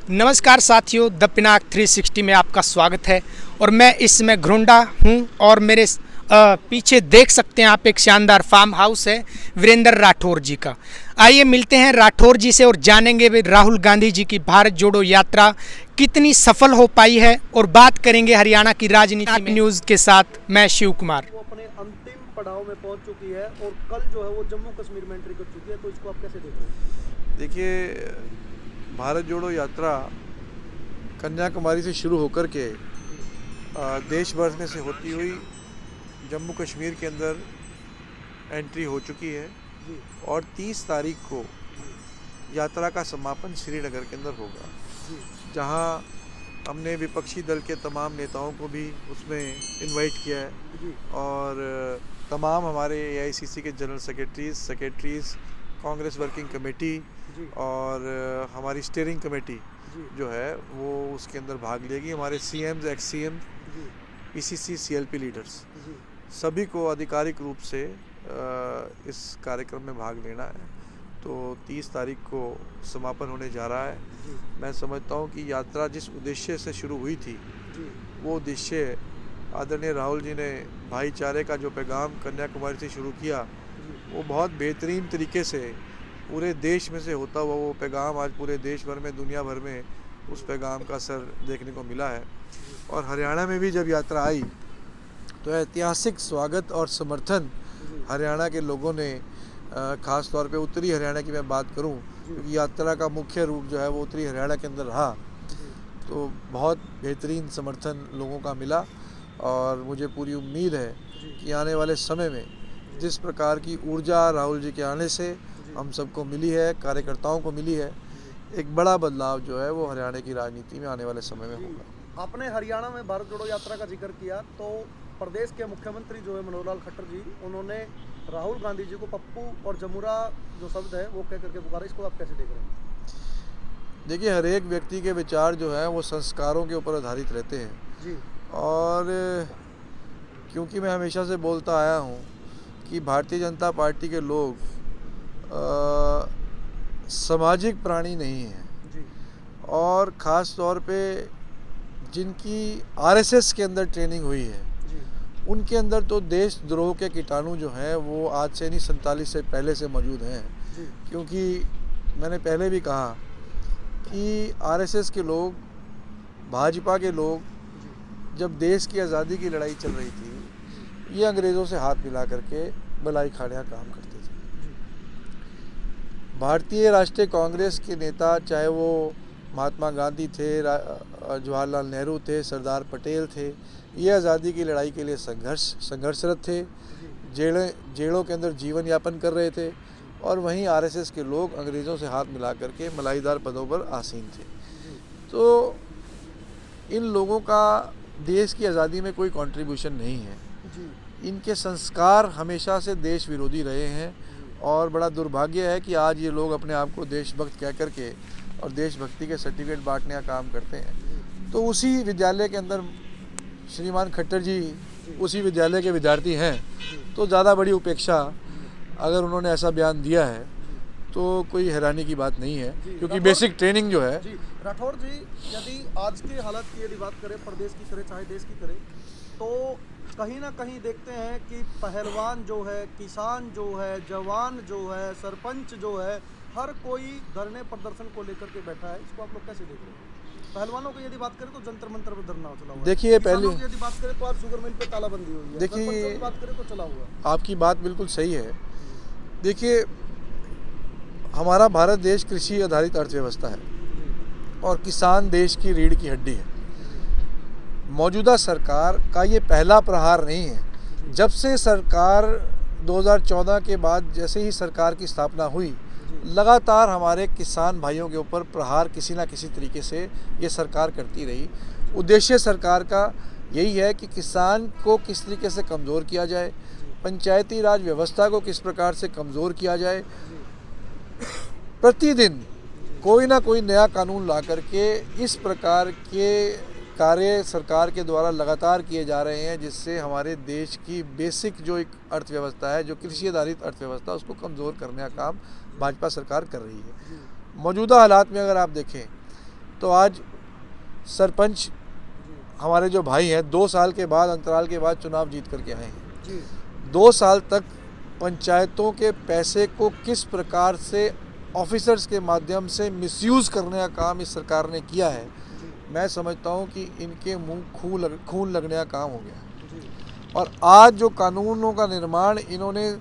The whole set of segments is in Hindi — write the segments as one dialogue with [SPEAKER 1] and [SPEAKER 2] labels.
[SPEAKER 1] नमस्कार साथियों, द पिनाक 360 में आपका स्वागत है। और मैं इस समय घरोंडा हूँ और मेरे पीछे देख सकते हैं आप एक शानदार फार्म हाउस है वीरेंद्र राठौर जी का। आइए मिलते हैं राठौर जी से और जानेंगे भी राहुल गांधी जी की भारत जोड़ो यात्रा कितनी सफल हो पाई है और बात करेंगे हरियाणा की राजनीति में। न्यूज़ के साथ मैं शिव कुमार।
[SPEAKER 2] वो अपने अंतिम पड़ाव में पहुंच चुकी है और कल जो है वो जम्मू कश्मीर में एंट्री कर चुकी है, तो इसको आप कैसे देख रहे हैं?
[SPEAKER 3] देखिए, भारत जोड़ो यात्रा कन्याकुमारी से शुरू होकर के देश भर में से होती हुई जम्मू कश्मीर के अंदर एंट्री हो चुकी है और 30 तारीख को यात्रा का समापन श्रीनगर के अंदर होगा, जहां हमने विपक्षी दल के तमाम नेताओं को भी उसमें इनवाइट किया है और तमाम हमारे AICC के general secretaries, Congress working committee और हमारी स्टीयरिंग कमेटी जो है वो उसके अंदर भाग लेगी। हमारे CMs, ex-CM, PCC, CLP leaders सभी को आधिकारिक रूप से इस कार्यक्रम में भाग लेना है। तो 30 तारीख को समापन होने जा रहा है। मैं समझता हूँ कि यात्रा जिस उद्देश्य से शुरू हुई थी वो उद्देश्य आदरणीय राहुल जी ने भाईचारे का जो पैगाम कन्याकुमारी से शुरू किया वो बहुत बेहतरीन तरीके से पूरे देश में से होता हुआ वो पैगाम आज पूरे देश भर में, दुनिया भर में उस पैगाम का असर देखने को मिला है। और हरियाणा में भी जब यात्रा आई तो ऐतिहासिक स्वागत और समर्थन हरियाणा के लोगों ने, ख़ास तौर पे उत्तरी हरियाणा की मैं बात करूं, क्योंकि यात्रा का मुख्य रूप जो है वो उत्तरी हरियाणा के अंदर रहा, तो बहुत बेहतरीन समर्थन लोगों का मिला। और मुझे पूरी उम्मीद है कि आने वाले समय में जिस प्रकार की ऊर्जा राहुल जी के आने से हम सबको मिली है, कार्यकर्ताओं को मिली है, एक बड़ा बदलाव जो है वो हरियाणा की राजनीति में आने वाले समय में होगा।
[SPEAKER 2] आपने हरियाणा में भारत जोड़ो यात्रा का जिक्र किया, तो प्रदेश के मुख्यमंत्री जो है मनोहर लाल खट्टर जी, उन्होंने राहुल गांधी जी को पप्पू और जमुरा जो शब्द है वो कह करके पुकारा, इसको आप कैसे देख रहे हैं?
[SPEAKER 3] देखिए, हर एक व्यक्ति के विचार जो है वो संस्कारों के ऊपर आधारित रहते हैं
[SPEAKER 2] जी।
[SPEAKER 3] और क्योंकि मैं हमेशा से बोलता आया हूँ कि भारतीय जनता पार्टी के लोग सामाजिक प्राणी नहीं हैं
[SPEAKER 2] जी।
[SPEAKER 3] और ख़ास तौर पे जिनकी RSS के अंदर ट्रेनिंग हुई है
[SPEAKER 2] जी।
[SPEAKER 3] उनके अंदर तो देशद्रोह के कीटाणु जो हैं वो आज से नहीं 47 से पहले से मौजूद हैं।
[SPEAKER 2] जी।
[SPEAKER 3] क्योंकि मैंने पहले भी कहा कि RSS के लोग, भाजपा के लोग जब देश की आज़ादी की लड़ाई चल रही थी ये अंग्रेज़ों से हाथ मिला करके मलाई खाड़ियाँ काम करते थे। भारतीय राष्ट्रीय कांग्रेस के नेता, चाहे वो महात्मा गांधी थे, जवाहरलाल नेहरू थे, सरदार पटेल थे, ये आज़ादी की लड़ाई के लिए संघर्षरत थे, जेलों के अंदर जीवन यापन कर रहे थे और वहीं RSS के लोग अंग्रेज़ों से हाथ मिला करके मलाईदार पदों पर आसीन थे। तो इन लोगों का देश की आज़ादी में कोई कंट्रीब्यूशन नहीं है। इनके संस्कार हमेशा से देश विरोधी रहे हैं और बड़ा दुर्भाग्य है कि आज ये लोग अपने आप को देशभक्त कह करके और देशभक्ति के सर्टिफिकेट बांटने का काम करते हैं। तो उसी विद्यालय के अंदर श्रीमान खट्टर जी उसी विद्यालय के विद्यार्थी हैं, तो ज़्यादा बड़ी उपेक्षा अगर उन्होंने ऐसा बयान दिया है तो कोई हैरानी की बात नहीं है, क्योंकि बेसिक ट्रेनिंग जो है।
[SPEAKER 2] राठौर जी, यदि आज के हालात की यदि बात करें, प्रदेश की करें चाहे देश की करें, तो कहीं ना कहीं देखते हैं कि पहलवान जो है, किसान जो है, जवान जो है, सरपंच जो है, हर कोई धरने प्रदर्शन को लेकर के बैठा है। इसको आप लोग कैसे देख रहे हैं? पहलवानों की यदि बात करें तो जंतर मंतर पर धरना चला हुआ है।
[SPEAKER 3] देखिए, पहले
[SPEAKER 2] यदि बात करें तो आज शुगर मिल पे तालाबंदी हुई है।
[SPEAKER 3] देखिए,
[SPEAKER 2] की बात करें तो चला हुआ।
[SPEAKER 3] आपकी बात बिल्कुल सही है। देखिए, हमारा भारत देश कृषि आधारित अर्थव्यवस्था है और किसान देश की रीढ़ की हड्डी है। मौजूदा सरकार का ये पहला प्रहार नहीं है। जब से सरकार 2014 के बाद जैसे ही सरकार की स्थापना हुई, लगातार हमारे किसान भाइयों के ऊपर प्रहार किसी ना किसी तरीके से ये सरकार करती रही। उद्देश्य सरकार का यही है कि किसान को किस तरीके से कमज़ोर किया जाए, पंचायती राज व्यवस्था को किस प्रकार से कमज़ोर किया जाए। प्रतिदिन कोई ना कोई नया कानून ला करके इस प्रकार के कार्य सरकार के द्वारा लगातार किए जा रहे हैं, जिससे हमारे देश की बेसिक जो एक अर्थव्यवस्था है, जो कृषि आधारित अर्थव्यवस्था, उसको कमज़ोर करने का काम भाजपा सरकार कर रही है। मौजूदा हालात में अगर आप देखें तो आज सरपंच हमारे जो भाई हैं 2 साल के बाद, अंतराल के बाद चुनाव जीत करके आए हैं।
[SPEAKER 2] जी
[SPEAKER 3] 2 साल तक पंचायतों के पैसे को किस प्रकार से ऑफिसर्स के माध्यम से मिसयूज़ करने का काम इस सरकार ने किया है, मैं समझता हूँ कि इनके मुंह खून लगने का काम हो गया। और आज जो कानूनों का निर्माण इन्होंने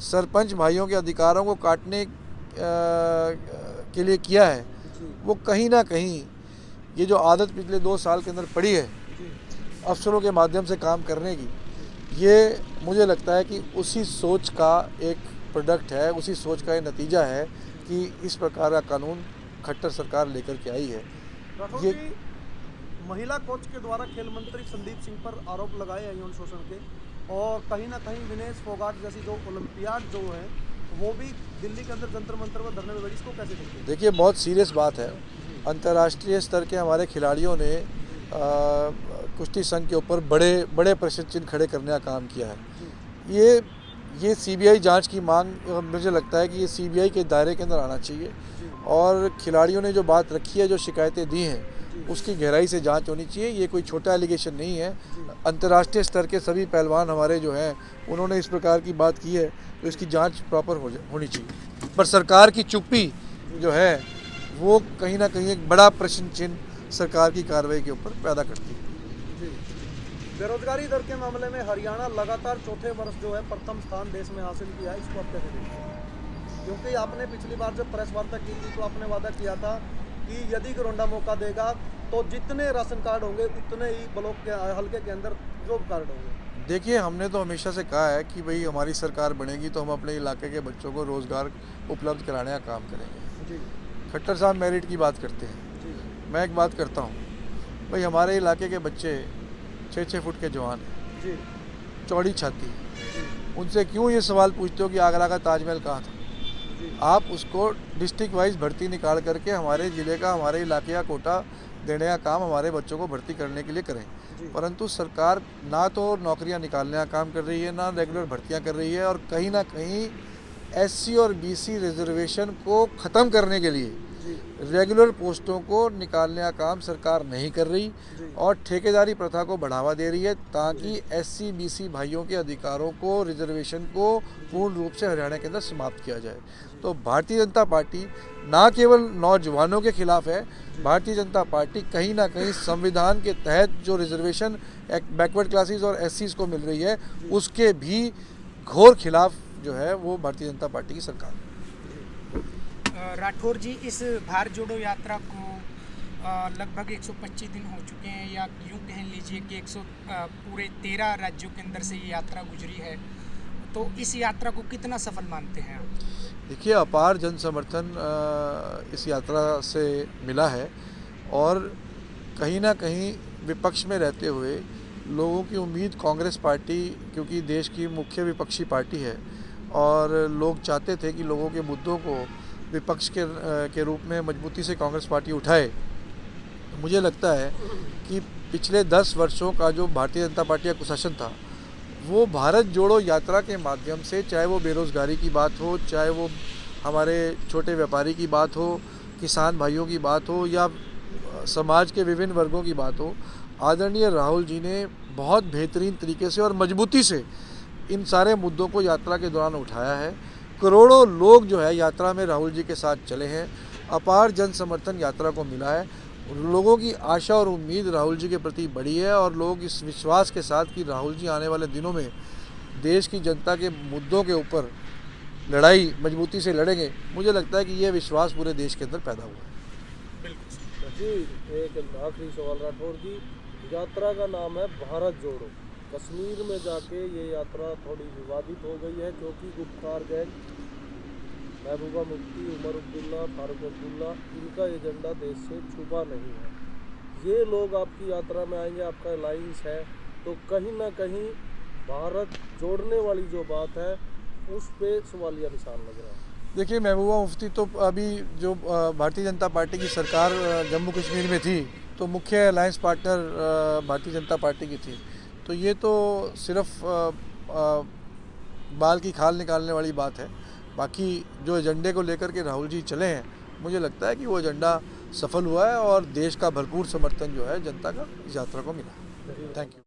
[SPEAKER 3] सरपंच भाइयों के अधिकारों को काटने के लिए किया है, वो कहीं ना कहीं ये जो आदत पिछले 2 साल के अंदर पड़ी है अफसरों के माध्यम से काम करने की, ये मुझे लगता है कि उसी सोच का एक प्रोडक्ट है, उसी सोच का ये नतीजा है कि इस प्रकार का कानून खट्टर सरकार लेकर के आई है।
[SPEAKER 2] राठौर
[SPEAKER 3] ये
[SPEAKER 2] जी, महिला कोच के द्वारा खेल मंत्री संदीप सिंह पर आरोप लगाए हैं यौन शोषण के, और कहीं ना कहीं विनेश फोगाट जैसी जो ओलंपियाड जो है वो भी दिल्ली के अंदर जंतर मंतर पर धरने में बैठी, इसको कैसे देखते हैं?
[SPEAKER 3] देखिए, बहुत सीरियस बात है। अंतर्राष्ट्रीय स्तर के हमारे खिलाड़ियों ने कुश्ती संघ के ऊपर बड़े बड़े प्रश्न चिन्ह खड़े करने का काम किया है। ये सीबीआई जांच की मांग, मुझे लगता है कि ये सीबीआई के दायरे के अंदर आना चाहिए, और खिलाड़ियों ने जो बात रखी है, जो शिकायतें दी हैं, उसकी गहराई से जांच होनी चाहिए। ये कोई छोटा एलिगेशन नहीं है। अंतर्राष्ट्रीय स्तर के सभी पहलवान हमारे जो हैं, उन्होंने इस प्रकार की बात की है, तो इसकी जांच प्रॉपर होनी चाहिए। पर सरकार की चुप्पी जो है वो कहीं ना कहीं एक बड़ा प्रश्न चिन्ह सरकार की कार्रवाई के ऊपर पैदा करती है।
[SPEAKER 2] जी, बेरोजगारी दर के मामले में हरियाणा लगातार चौथे वर्ष जो है प्रथम स्थान देश में हासिल किया है, इसको आप कैसे देखते हैं? क्योंकि आपने पिछली बार जब प्रेस वार्ता की थी तो आपने वादा किया था कि यदि घरोंडा मौका देगा तो जितने राशन कार्ड होंगे उतने ही ब्लॉक के हल्के के अंदर जॉब कार्ड होंगे।
[SPEAKER 3] देखिए, हमने तो हमेशा से कहा है कि भाई हमारी सरकार बनेगी तो हम अपने इलाके के बच्चों को रोज़गार उपलब्ध कराने का काम करेंगे।
[SPEAKER 2] जी
[SPEAKER 3] खट्टर साहब मेरिट की बात करते हैं,
[SPEAKER 2] जी
[SPEAKER 3] मैं एक बात करता हूँ, भाई हमारे इलाके के बच्चे 6-6 फुट के जवान हैं,
[SPEAKER 2] जी
[SPEAKER 3] चौड़ी छाती, उनसे क्यों ये सवाल पूछते हो कि आगरा का ताजमहल कहाँ था?
[SPEAKER 2] जी
[SPEAKER 3] आप उसको डिस्ट्रिक्ट वाइज भर्ती निकाल करके हमारे ज़िले का, हमारे इलाके का कोटा देने का काम हमारे बच्चों को भर्ती करने के लिए करें।
[SPEAKER 2] जी।
[SPEAKER 3] परंतु सरकार ना तो नौकरियां निकालने का काम कर रही है, ना रेगुलर भर्तियां कर रही है, और कहीं ना कहीं एससी और बीसी रिजर्वेशन को ख़त्म करने के लिए
[SPEAKER 2] जी
[SPEAKER 3] रेगुलर पोस्टों को निकालने का काम सरकार नहीं कर रही,
[SPEAKER 2] जी
[SPEAKER 3] और ठेकेदारी प्रथा को बढ़ावा दे रही है, ताकि एससी बीसी भाइयों के अधिकारों को, रिजर्वेशन को पूर्ण रूप से हरियाणा के अंदर समाप्त किया जाए। तो भारतीय जनता पार्टी ना केवल नौजवानों के खिलाफ है, भारतीय जनता पार्टी कहीं ना कहीं संविधान के तहत जो रिजर्वेशन बैकवर्ड क्लासेस और एससीज को मिल रही है, उसके भी घोर खिलाफ जो है वो भारतीय जनता पार्टी की सरकार है।
[SPEAKER 1] राठौर जी, इस भारत जोड़ो यात्रा को लगभग 125 दिन हो चुके हैं, या यूँ कह लीजिए कि पूरे 13 राज्यों के अंदर से ये यात्रा गुजरी है, तो इस यात्रा को कितना सफल मानते हैं आप?
[SPEAKER 3] देखिए, अपार जन समर्थन इस यात्रा से मिला है, और कहीं ना कहीं विपक्ष में रहते हुए लोगों की उम्मीद कांग्रेस पार्टी, क्योंकि देश की मुख्य विपक्षी पार्टी है, और लोग चाहते थे कि लोगों के मुद्दों को विपक्ष के रूप में मजबूती से कांग्रेस पार्टी उठाए। मुझे लगता है कि पिछले 10 वर्षों का जो भारतीय जनता पार्टी का कुशासन था, वो भारत जोड़ो यात्रा के माध्यम से, चाहे वो बेरोज़गारी की बात हो, चाहे वो हमारे छोटे व्यापारी की बात हो, किसान भाइयों की बात हो, या समाज के विभिन्न वर्गों की बात हो, आदरणीय राहुल जी ने बहुत बेहतरीन तरीके से और मजबूती से इन सारे मुद्दों को यात्रा के दौरान उठाया है। करोड़ों लोग जो है यात्रा में राहुल जी के साथ चले हैं, अपार जन समर्थन यात्रा को मिला है, लोगों की आशा और उम्मीद राहुल जी के प्रति बढ़ी है, और लोग इस विश्वास के साथ कि राहुल जी आने वाले दिनों में देश की जनता के मुद्दों के ऊपर लड़ाई मजबूती से लड़ेंगे, मुझे लगता है कि ये विश्वास पूरे देश के अंदर पैदा हुआ है।
[SPEAKER 1] बिल्कुल
[SPEAKER 2] जी। एक आखिरी सवाल राठौर जी, यात्रा का नाम है भारत जोड़ो, कश्मीर में जाके ये यात्रा थोड़ी विवादित हो गई है, क्योंकि गुप्कार गैंग, महबूबा मुफ्ती, उमर अब्दुल्ला, फारूक अब्दुल्ला, इनका एजेंडा देश से छुपा नहीं है। ये लोग आपकी यात्रा में आएंगे, आपका अलायंस है, तो कहीं ना कहीं भारत जोड़ने वाली जो बात है उस पे सवालिया निशान लग रहा है।
[SPEAKER 3] देखिए, महबूबा मुफ्ती तो अभी जो भारतीय जनता पार्टी की सरकार जम्मू कश्मीर में थी, तो मुख्य alliance partner Bharatiya Janata party की थी, तो ये तो सिर्फ बाल की खाल निकालने वाली बात है। बाकी जो एजेंडे को लेकर के राहुल जी चले हैं, मुझे लगता है कि वो एजेंडा सफल हुआ है और देश का भरपूर समर्थन जो है जनता का इस यात्रा को मिला। Thank you.